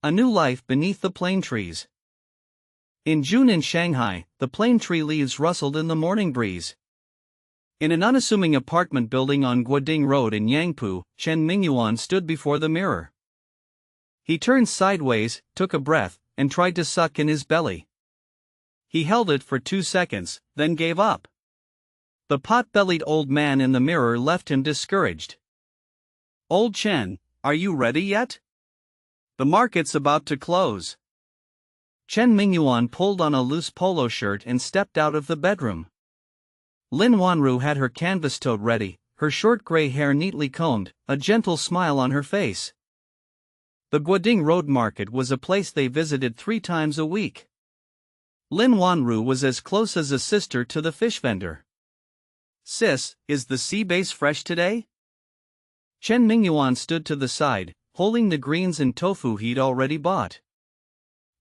A new life beneath the plane trees. In June in Shanghai, the plane tree leaves rustled in the morning breeze. In an unassuming apartment building on Guoding Road in Yangpu, Chen Mingyuan stood before the mirror. He turned sideways, took a breath, and tried to suck in his belly. He held it for 2 seconds, then gave up. The pot-bellied old man in the mirror left him discouraged. "Old Chen, are you ready yet? The market's about to close." Chen Mingyuan pulled on a loose polo shirt and stepped out of the bedroom. Lin Wanru had her canvas tote ready, her short gray hair neatly combed, a gentle smile on her face. The Guoding Road Market was a place they visited 3 times a week. Lin Wanru was as close as a sister to the fish vendor. "Sis, is the sea bass fresh today?" Chen Mingyuan stood to the side, holding the greens and tofu he'd already bought.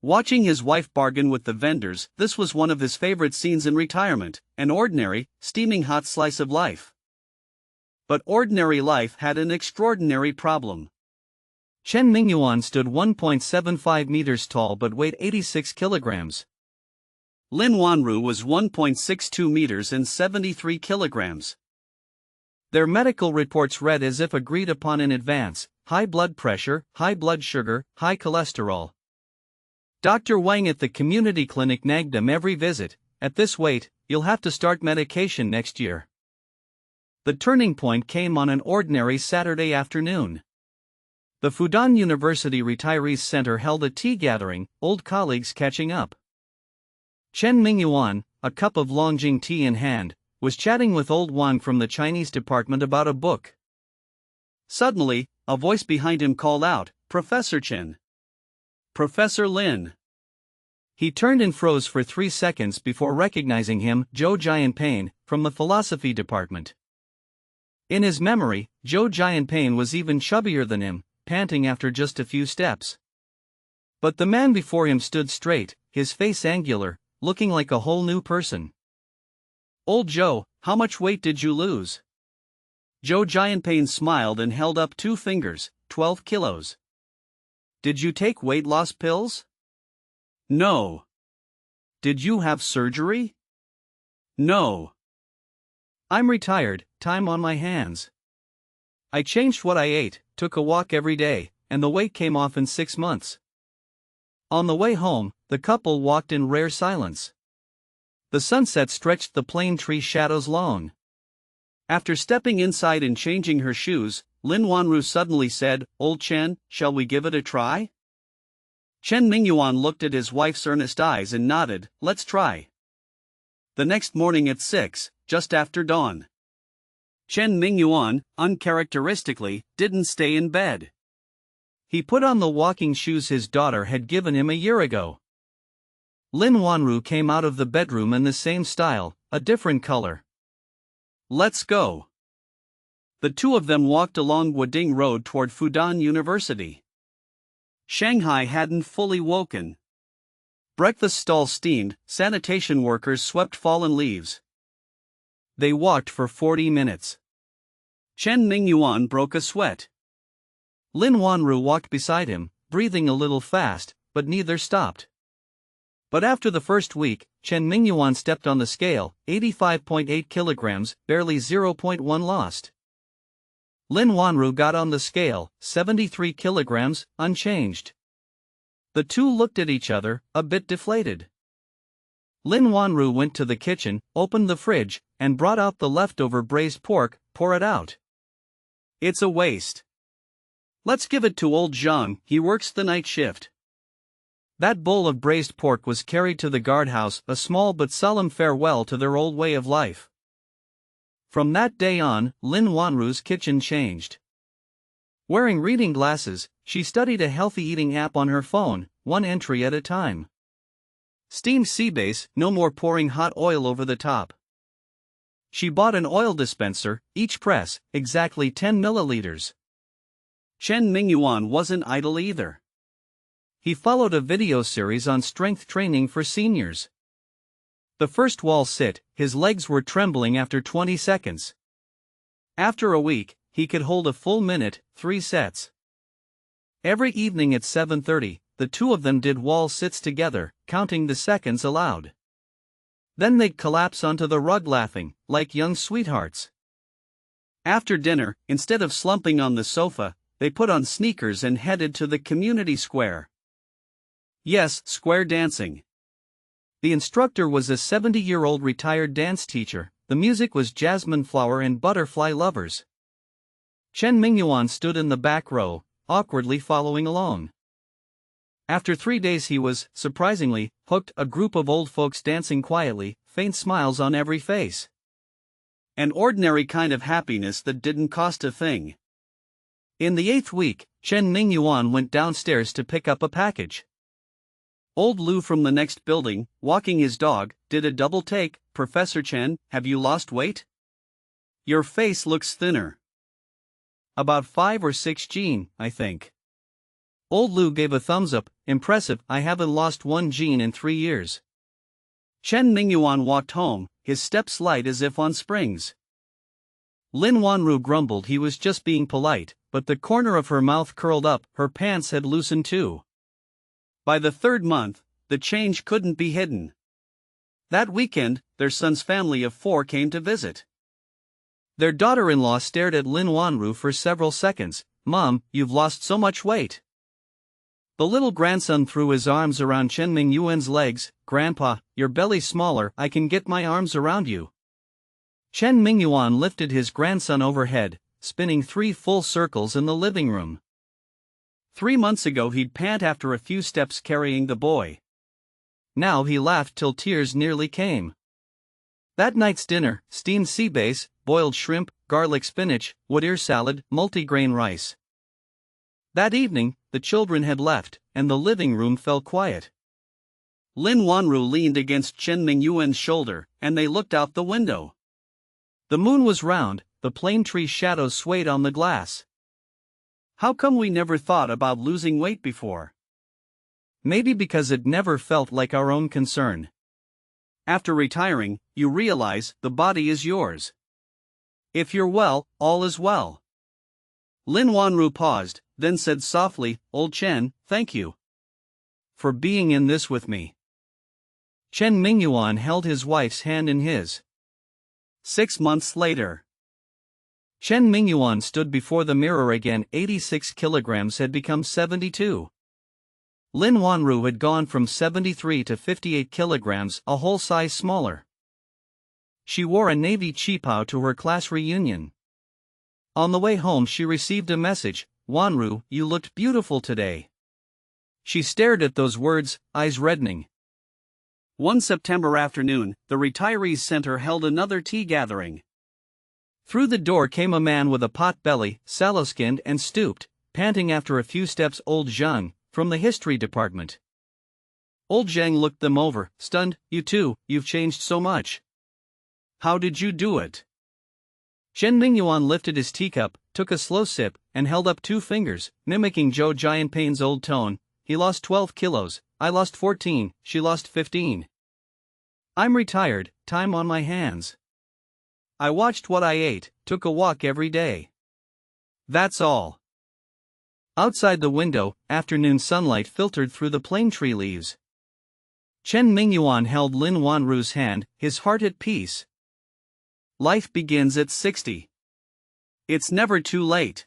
Watching his wife bargain with the vendors, this was one of his favorite scenes in retirement, an ordinary, steaming hot slice of life. But ordinary life had an extraordinary problem. Chen Mingyuan stood 1.75 meters tall but weighed 86 kilograms. Lin Wanru was 1.62 meters and 73 kilograms. Their medical reports read as if agreed upon in advance: high blood pressure, high blood sugar, high cholesterol. Dr. Wang at the community clinic nagged them every visit, "At this weight, you'll have to start medication next year." The turning point came on an ordinary Saturday afternoon. The Fudan University Retirees Center held a tea gathering, old colleagues catching up. Chen Mingyuan, a cup of Longjing tea in hand, was chatting with old Wang from the Chinese department about a book. Suddenly, a voice behind him called out, "Professor Chen." "Professor Lin." He turned and froze for 3 seconds before recognizing him, Zhou Jianping, from the philosophy department. In his memory, Zhou Jianping was even chubbier than him, panting after just a few steps. But the man before him stood straight, his face angular, looking like a whole new person. "Old Zhou, how much weight did you lose?" Zhou Jianping smiled and held up 2 fingers, 12 kilos. "Did you take weight loss pills?" "No." "Did you have surgery?" "No." "I'm retired, time on my hands. I changed what I ate, took a walk every day, and the weight came off in 6 months." On the way home, the couple walked in rare silence. The sunset stretched the plane tree shadows long. After stepping inside and changing her shoes, Lin Wanru suddenly said, "Old Chen, shall we give it a try?" Chen Mingyuan looked at his wife's earnest eyes and nodded, "Let's try." The next morning at 6, just after dawn. Chen Mingyuan, uncharacteristically, didn't stay in bed. He put on the walking shoes his daughter had given him a year ago. Lin Wanru came out of the bedroom in the same style, a different color. "Let's go." The two of them walked along Guoding Road toward Fudan University. Shanghai hadn't fully woken. Breakfast stalls steamed, sanitation workers swept fallen leaves. They walked for 40 minutes. Chen Mingyuan broke a sweat. Lin Wanru walked beside him, breathing a little fast, but neither stopped. But after the first week, Chen Mingyuan stepped on the scale, 85.8 kilograms, barely 0.1 lost. Lin Wanru got on the scale, 73 kilograms, unchanged. The two looked at each other, a bit deflated. Lin Wanru went to the kitchen, opened the fridge, and brought out the leftover braised pork. "Pour it out. It's a waste. Let's give it to old Zhang, he works the night shift." That bowl of braised pork was carried to the guardhouse, a small but solemn farewell to their old way of life. From that day on, Lin Wanru's kitchen changed. Wearing reading glasses, she studied a healthy eating app on her phone, one entry at a time. Steamed sea bass, no more pouring hot oil over the top. She bought an oil dispenser, each press, exactly 10 milliliters. Chen Mingyuan wasn't idle either. He followed a video series on strength training for seniors. The first wall sit, his legs were trembling after 20 seconds. After a week, he could hold a full minute, 3 sets. Every evening at 7:30, the two of them did wall sits together, counting the seconds aloud. Then they'd collapse onto the rug laughing, like young sweethearts. After dinner, instead of slumping on the sofa, they put on sneakers and headed to the community square. Yes, square dancing. The instructor was a 70-year-old retired dance teacher. The music was Jasmine Flower and Butterfly Lovers. Chen Mingyuan stood in the back row, awkwardly following along. After 3 days he was, surprisingly, hooked. A group of old folks dancing quietly, faint smiles on every face. An ordinary kind of happiness that didn't cost a thing. In the 8th week, Chen Mingyuan went downstairs to pick up a package. Old Lu from the next building, walking his dog, did a double take. Professor Chen, have you lost weight? Your face looks thinner. About 5 or 6 gene, I think. Old Lu gave a thumbs up. Impressive, I haven't lost 1 gene in 3 years. Chen Mingyuan walked home, his steps light as if on springs. Lin Wanru grumbled he was just being polite, but the corner of her mouth curled up. Her pants had loosened too. By the 3rd month, the change couldn't be hidden. That weekend, their son's family of 4 came to visit. Their daughter-in-law stared at Lin Wanru for several seconds. Mom, you've lost so much weight. The little grandson threw his arms around Chen Mingyuan's legs. Grandpa, your belly's smaller, I can get my arms around you. Chen Mingyuan lifted his grandson overhead, spinning 3 full circles in the living room. 3 months ago he'd pant after a few steps carrying the boy. Now he laughed till tears nearly came. That night's dinner, steamed sea bass, boiled shrimp, garlic spinach, wood ear salad, multigrain rice. That evening, the children had left, and the living room fell quiet. Lin Wanru leaned against Chen Mingyuan's shoulder, and they looked out the window. The moon was round, the plane tree shadows swayed on the glass. How come we never thought about losing weight before? Maybe because it never felt like our own concern. After retiring, you realize the body is yours. If you're well, all is well. Lin Wanru paused, then said softly, Old Chen, thank you for being in this with me. Chen Mingyuan held his wife's hand in his. 6 months later. Chen Mingyuan stood before the mirror again. 86 kilograms had become 72. Lin Wanru had gone from 73 to 58 kilograms, a whole size smaller. She wore a navy qipao to her class reunion. On the way home she received a message, Wanru, you looked beautiful today. She stared at those words, eyes reddening. One September afternoon, the Retirees Center held another tea gathering. Through the door came a man with a pot belly, sallow-skinned and stooped, panting after a few steps. Old Zhang, from the history department. Old Zhang looked them over, stunned. You too, you've changed so much. How did you do it? Chen Mingyuan lifted his teacup, took a slow sip, and held up 2 fingers, mimicking Zhou Jianping's old tone. He lost 12 kilos, I lost 14, she lost 15. I'm retired, time on my hands. I watched what I ate, took a walk every day. That's all. Outside the window, afternoon sunlight filtered through the plane tree leaves. Chen Mingyuan held Lin Wanru's hand, his heart at peace. Life begins at 60. It's never too late.